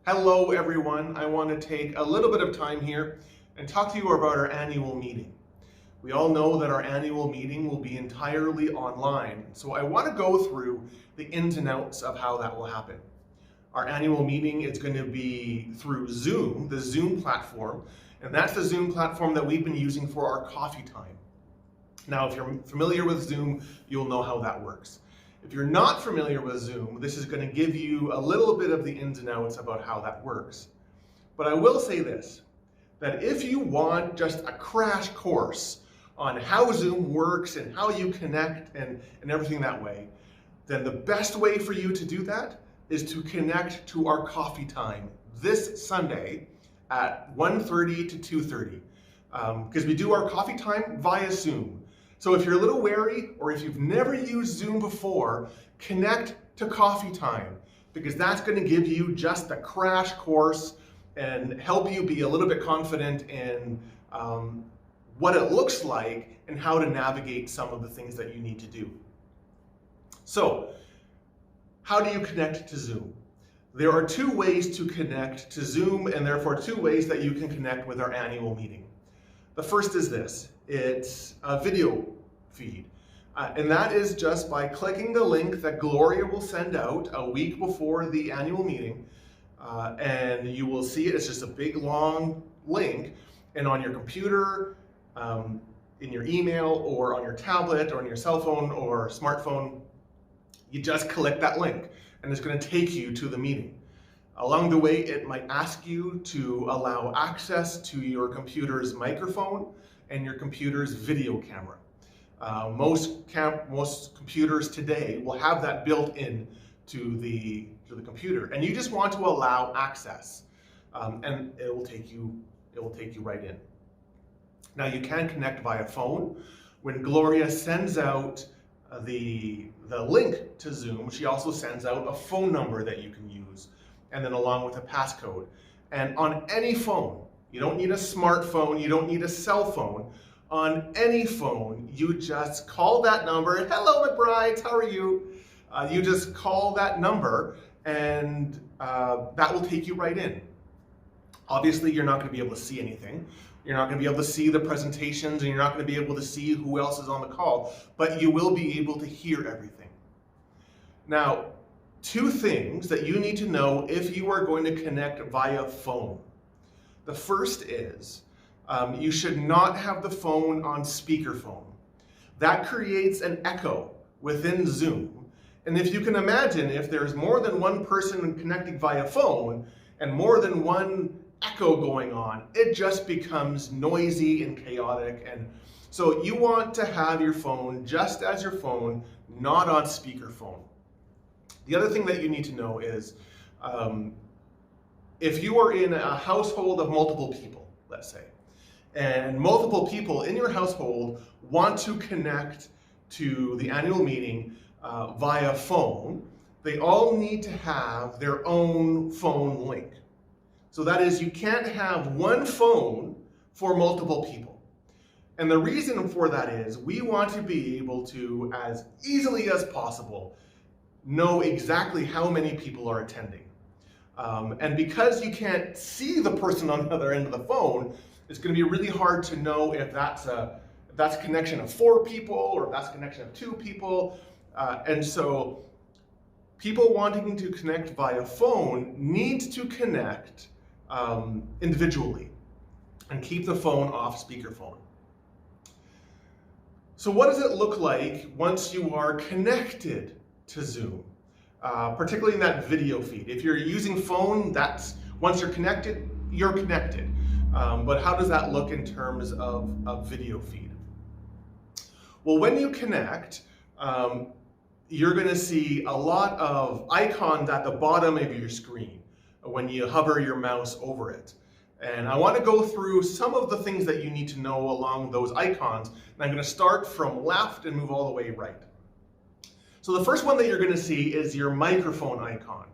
Hello everyone, I want to take a little bit of time here and talk to you about our annual meeting. We all know that our annual meeting will be entirely online, so I want to go through the ins and outs of how that will happen. Our annual meeting is going to be through Zoom, the Zoom platform, and that's the Zoom platform that we've been using for our coffee time. Now, if you're familiar with Zoom, you'll know how that works. If you're not familiar with Zoom, this is going to give you a little bit of the ins and outs about how that works. But I will say this, that if you want just a crash course on how Zoom works and how you connect and everything that way, then the best way for you to do that is to connect to our coffee time this Sunday at 1:30 to 2:30, because we do our coffee time via Zoom. So if you're a little wary, or if you've never used Zoom before, connect to coffee time, because that's going to give you just a crash course and help you be a little bit confident in what it looks like and how to navigate some of the things that you need to do. So, how do you connect to Zoom? There are two ways to connect to Zoom, and therefore two ways that you can connect with our annual meeting. The first is this. It's a video feed. And that is just by clicking the link that Gloria will send out a week before the annual meeting. And you will see it. It's just a big, long link. And on your computer, in your email, or on your tablet, or on your cell phone or smartphone, you just click that link. And it's going to take you to the meeting. Along the way, it might ask you to allow access to your computer's microphone and your computer's video camera. Most computers today will have that built in to the computer, and you just want to allow access, and it will take you right in. Now, you can connect via phone. When Gloria sends out the link to Zoom, she also sends out a phone number that you can use, and then along with a passcode. And on any phone, you don't need a smartphone, you don't need a cell phone. On any phone, you just call that number. Hello, McBrides, how are you? You just call that number, and that will take you right in. Obviously, you're not going to be able to see anything. You're not going to be able to see the presentations, and you're not going to be able to see who else is on the call, but you will be able to hear everything. Now, two things that you need to know if you are going to connect via phone. The first is, you should not have the phone on speakerphone. That creates an echo within Zoom. And if you can imagine, if there's more than one person connecting via phone and more than one echo going on, it just becomes noisy and chaotic. And so you want to have your phone just as your phone, not on speakerphone. The other thing that you need to know is, if you are in a household of multiple people, let's say, and multiple people in your household want to connect to the annual meeting via phone, they all need to have their own phone link. So that is, you can't have one phone for multiple people. And the reason for that is, we want to be able to, as easily as possible, know exactly how many people are attending. And because you can't see the person on the other end of the phone, it's going to be really hard to know if that's a connection of 4 people or if that's a connection of 2 people. And so people wanting to connect via phone need to connect individually and keep the phone off speakerphone. So what does it look like once you are connected to Zoom? Particularly in that video feed. If you're using phone, that's once you're connected, you're connected. But how does that look in terms of a video feed? Well, when you connect, you're going to see a lot of icons at the bottom of your screen when you hover your mouse over it. And I want to go through some of the things that you need to know along those icons. And I'm going to start from left and move all the way right. So the first one that you're going to see is your microphone icon.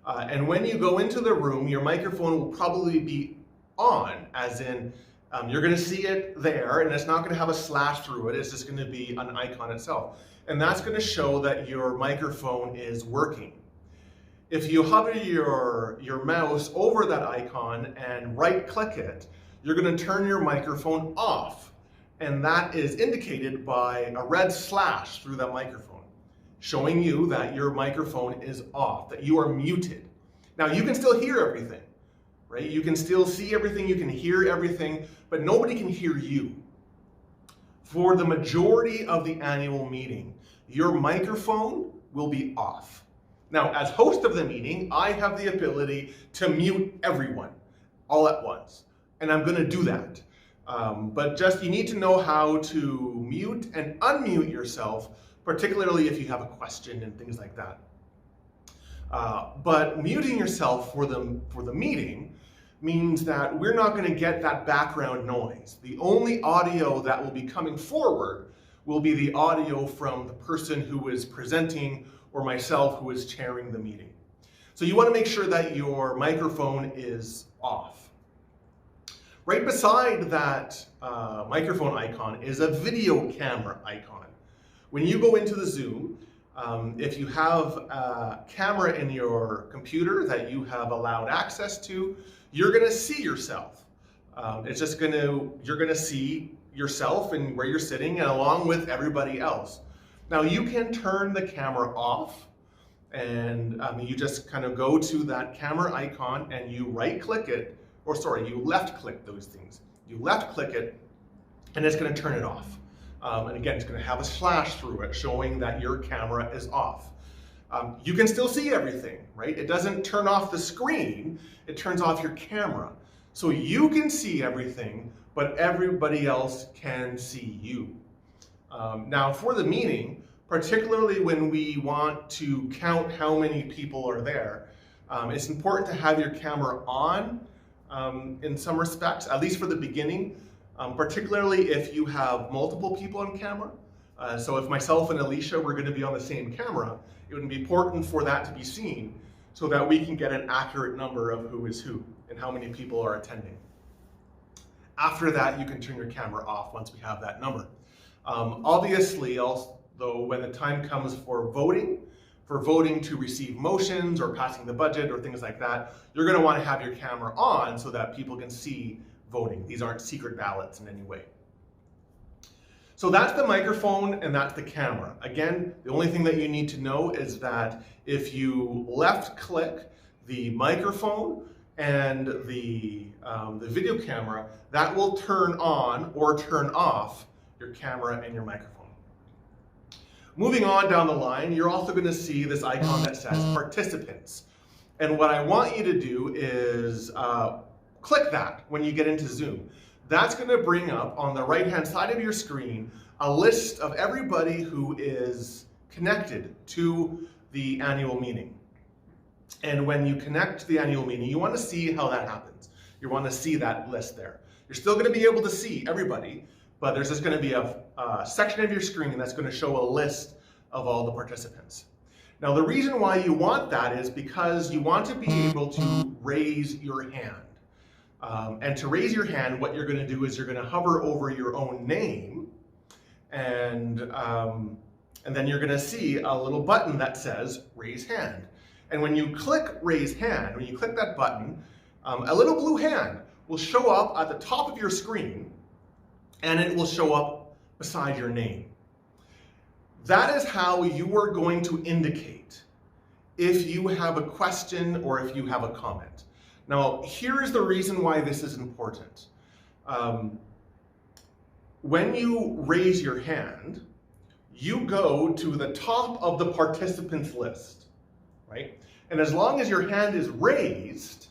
And when you go into the room, your microphone will probably be on, as in you're going to see it there, and it's not going to have a slash through it. It's just going to be an icon itself. And that's going to show that your microphone is working. If you hover your mouse over that icon and right-click it, you're going to turn your microphone off. And that is indicated by a red slash through that microphone, showing you that your microphone is off, that you are muted. Now, you can still hear everything, right? You can still see everything, you can hear everything, but nobody can hear you. For the majority of the annual meeting, your microphone will be off. Now, as host of the meeting, I have the ability to mute everyone all at once, and I'm going to do that. But just you need to know how to mute and unmute yourself, particularly if you have a question and things like that. But muting yourself for the meeting means that we're not going to get that background noise. The only audio that will be coming forward will be the audio from the person who is presenting or myself who is chairing the meeting. So you want to make sure that your microphone is off. Right beside that microphone icon is a video camera icon. When you go into the Zoom, if you have a camera in your computer that you have allowed access to, you're going to see yourself. You're going to see yourself and where you're sitting, and along with everybody else. Now you can turn the camera off, and you just kind of go to that camera icon and you right-click it, you left-click those things. You left-click it, and it's going to turn it off. And again, it's going to have a slash through it showing that your camera is off. You can still see everything, right? It doesn't turn off the screen, it turns off your camera. So you can see everything, but everybody else can see you. Now for the meeting, particularly when we want to count how many people are there, it's important to have your camera on in some respects, at least for the beginning, particularly if you have multiple people on camera. So if myself and Alicia were going to be on the same camera, it would be important for that to be seen so that we can get an accurate number of who is who and how many people are attending. After that, you can turn your camera off once we have that number. Obviously, though, when the time comes for voting to receive motions or passing the budget or things like that, you're going to want to have your camera on so that people can see voting. These aren't secret ballots in any way. So that's the microphone and that's the camera. Again, the only thing that you need to know is that if you left-click the microphone and the video camera, that will turn on or turn off your camera and your microphone. Moving on down the line, you're also going to see this icon that says participants. And what I want you to do is click that when you get into Zoom. That's going to bring up on the right-hand side of your screen a list of everybody who is connected to the annual meeting. And when you connect to the annual meeting, you want to see how that happens. You want to see that list there. You're still going to be able to see everybody, but there's just going to be a section of your screen that's going to show a list of all the participants. Now, the reason why you want that is because you want to be able to raise your hand. And to raise your hand, what you're going to do is you're going to hover over your own name, and then you're going to see a little button that says raise hand. And when you click raise hand, when you click that button, a little blue hand will show up at the top of your screen, and it will show up beside your name. That is how you are going to indicate if you have a question or if you have a comment. Now, here is the reason why this is important. When you raise your hand, you go to the top of the participants list, right? And as long as your hand is raised,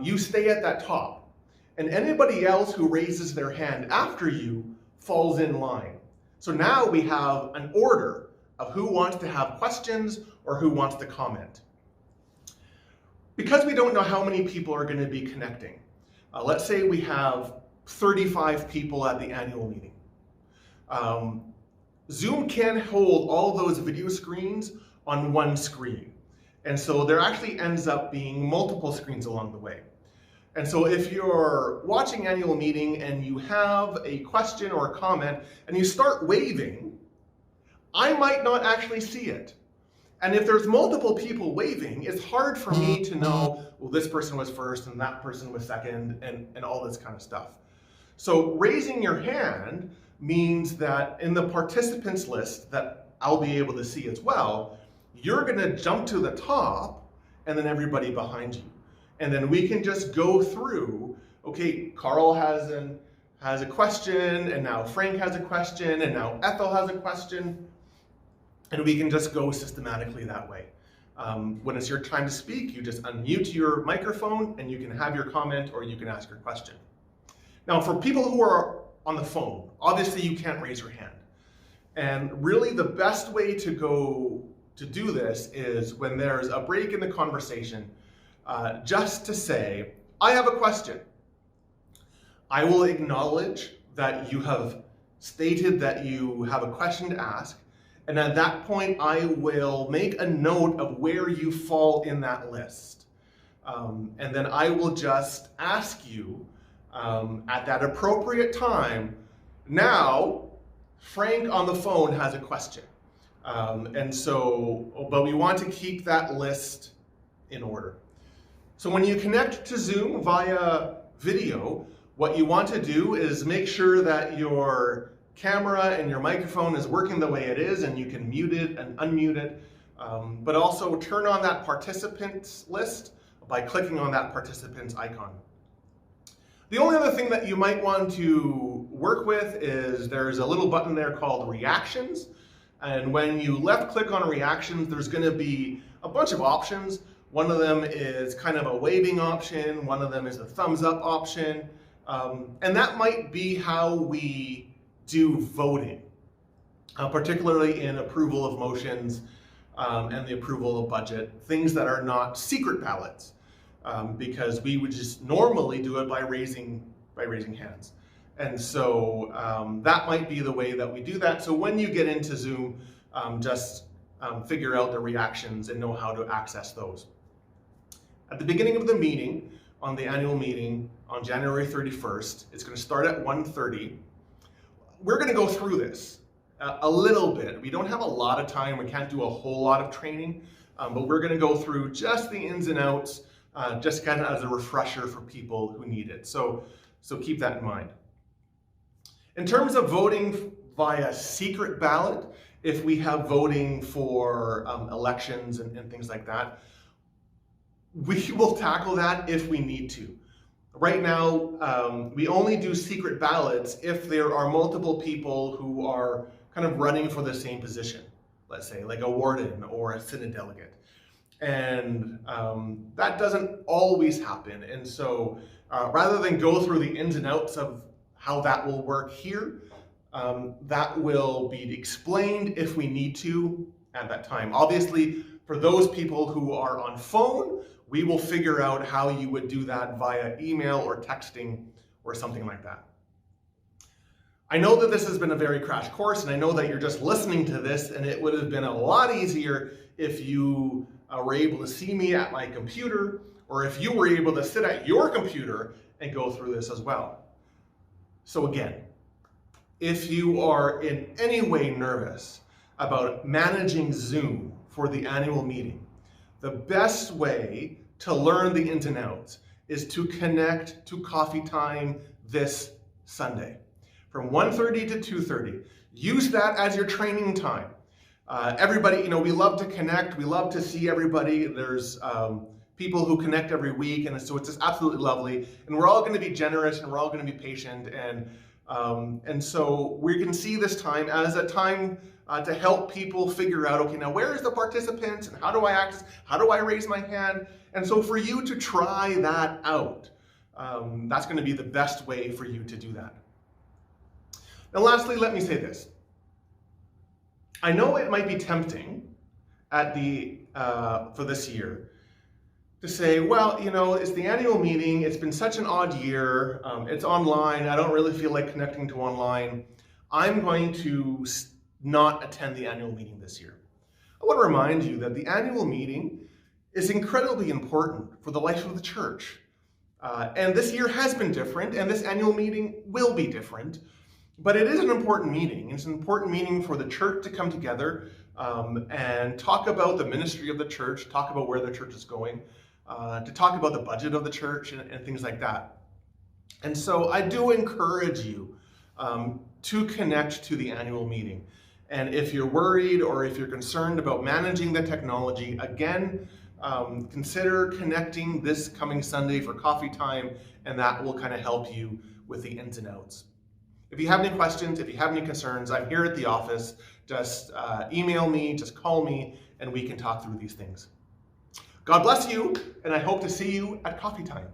you stay at that top. And anybody else who raises their hand after you falls in line. So now we have an order of who wants to have questions or who wants to comment. Because we don't know how many people are going to be connecting, let's say we have 35 people at the annual meeting. Zoom can hold all those video screens on one screen. And so there actually ends up being multiple screens along the way. And so if you're watching annual meeting and you have a question or a comment and you start waving, I might not actually see it. And if there's multiple people waving, it's hard for me to know, well, this person was first and that person was second and all this kind of stuff. So raising your hand means that in the participants list that I'll be able to see as well, you're gonna jump to the top and then everybody behind you. And then we can just go through, okay, Carl has a question, and now Frank has a question, and now Ethel has a question, and we can just go systematically that way. When it's your time to speak, you just unmute your microphone and you can have your comment or you can ask your question. Now, for people who are on the phone, obviously you can't raise your hand. And really the best way to do this is when there's a break in the conversation, just to say, I have a question. I will acknowledge that you have stated that you have a question to ask, and at that point I will make a note of where you fall in that list. And then I will just ask you at that appropriate time, now Frank on the phone has a question. But we want to keep that list in order. So when you connect to Zoom via video, what you want to do is make sure that your camera and your microphone is working the way it is and you can mute it and unmute it, but also turn on that participants list by clicking on that participants icon. The only other thing that you might want to work with is there's a little button there called reactions. And when you left click on reactions, there's going to be a bunch of options. One of them is kind of a waving option. One of them is a thumbs up option. And that might be how we do voting, particularly in approval of motions and the approval of budget, things that are not secret ballots, because we would just normally do it by raising hands. And so that might be the way that we do that. So when you get into Zoom, just figure out the reactions and know how to access those. At the beginning of the meeting, on the annual meeting on January 31st, it's going to start at 1:30. We're going to go through this a little bit. We don't have a lot of time. We can't do a whole lot of training, but we're going to go through just the ins and outs, just kind of as a refresher for people who need it. So keep that in mind. In terms of voting via secret ballot, if we have voting for elections and things like that, we will tackle that if we need to. Right now, we only do secret ballots if there are multiple people who are kind of running for the same position, let's say, like a warden or a synod delegate. And that doesn't always happen. And so rather than go through the ins and outs of how that will work here, that will be explained if we need to at that time. Obviously, for those people who are on phone, we will figure out how you would do that via email or texting or something like that. I know that this has been a very crash course, and I know that you're just listening to this, and it would have been a lot easier if you were able to see me at my computer, or if you were able to sit at your computer and go through this as well. So again, if you are in any way nervous about managing Zoom for the annual meeting, the best way to learn the ins and outs is to connect to coffee time this Sunday from 1:30 to 2:30. Use that as your training time. Everybody, we love to connect. We love to see everybody. There's people who connect every week, and so it's just absolutely lovely. And we're all going to be generous, and we're all going to be patient, and so we can see this time as a time to help people figure out, okay, now where is the participants, and how do I access? How do I raise my hand? And so for you to try that out, that's going to be the best way for you to do that. Now, lastly, let me say this. I know it might be tempting for this year to say, well, it's the annual meeting. It's been such an odd year. It's online. I don't really feel like connecting to online. I'm going to not attend the annual meeting this year. I want to remind you that the annual meeting is incredibly important for the life of the church. And this year has been different, and this annual meeting will be different. But it is an important meeting. It's an important meeting for the church to come together, and talk about the ministry of the church, talk about where the church is going, to talk about the budget of the church and things like that. And so I do encourage you to connect to the annual meeting. And if you're worried or if you're concerned about managing the technology, again, consider connecting this coming Sunday for coffee time, and that will kind of help you with the ins and outs. If you have any questions, if you have any concerns, I'm here at the office. Just email me, just call me, and we can talk through these things. God bless you, and I hope to see you at coffee time.